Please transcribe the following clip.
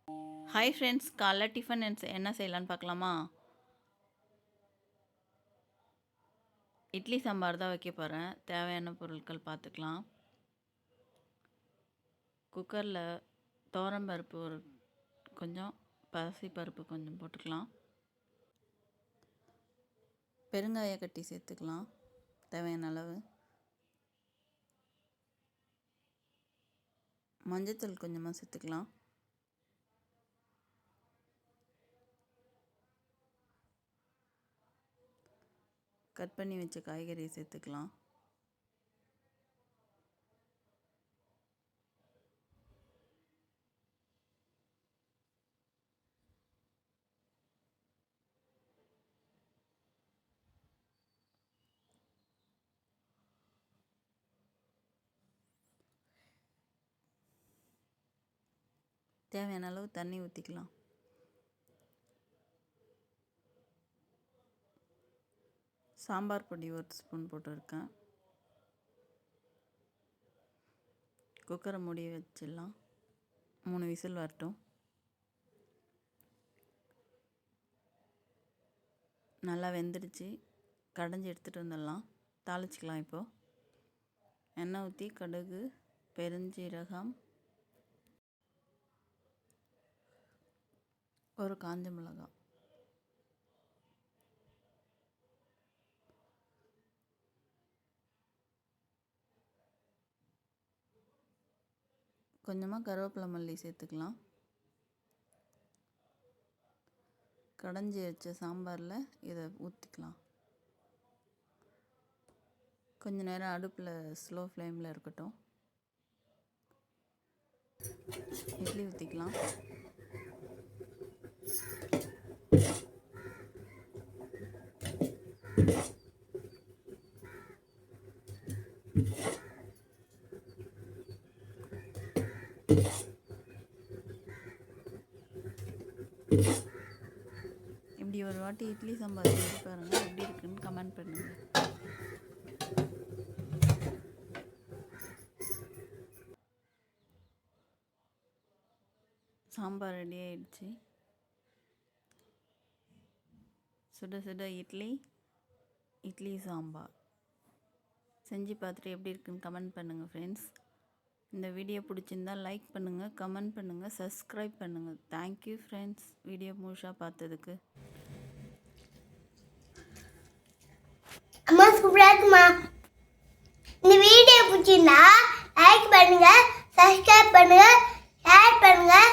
Hi friends, காலைல tiffin என்ன செய்யலான்னு பார்க்கலாமா? இட்லி சாம்பார் தான் வைக்க போகிறேன். தேவையான பொருட்கள் பார்த்துக்கலாம். குக்கரில் துவரம்பருப்பு கொஞ்சம், பருப்பு கொஞ்சம் போட்டுக்கலாம். பெருங்காய கட்டி சேர்த்துக்கலாம் தேவையான அளவு. மஞ்சத்தூள் கொஞ்சமாக சேர்த்துக்கலாம். கட் பண்ணி வச்ச காய்கறியை சேர்த்துக்கலாம். தேவையான அளவு தண்ணி ஊற்றிக்கலாம். சாம்பார் பொடி 1 ஸ்பூன் போட்டுருக்கேன். குக்கரை மூடி வச்சிடலாம். 3 விசில் வரட்டும். நல்லா வெந்துடுச்சு. கடைஞ்சி எடுத்துகிட்டு வந்துடலாம். தாளிச்சிக்கலாம். இப்போது எண்ணெய் ஊற்றி கடுகு, பெருஞ்சீரகம், ஒரு காஞ்ச மிளகாய், கொஞ்சமாக கருவேப்பிலை மல்லி சேர்த்துக்கலாம். கடைஞ்சி வச்ச சாம்பாரில் இதை ஊற்றிக்கலாம். கொஞ்ச நேரம் அடுப்பில் ஸ்லோ ஃப்ளேமில் இருக்கட்டும். இட்லி ஊற்றிக்கலாம். இப்படி ஒரு வாட்டி இட்லி சாம்பார் செஞ்சு பாருங்கள். எப்படி இருக்குன்னு கமெண்ட் பண்ணுங்கள். சாம்பார் ரெடி ஆயிடுச்சு. சுட சுட இட்லி சாம்பார் செஞ்சு பார்த்துட்டு எப்படி இருக்குன்னு கமெண்ட் பண்ணுங்கள் ஃப்ரெண்ட்ஸ். இந்த வீடியோ பிடிச்சிருந்தால் லைக் பண்ணுங்கள், கமெண்ட் பண்ணுங்கள், சப்ஸ்கிரைப் பண்ணுங்கள். தேங்க்யூ ஃப்ரெண்ட்ஸ், வீடியோ முழுசாக பார்த்ததுக்கு. அம்மா சூப்பராக இருக்குமா? இந்த வீடியோ பிடிச்சிருந்தா லைக் பண்ணுங்கள், சப்ஸ்கிரைப் பண்ணுங்கள், ஷேர் பண்ணுங்கள்.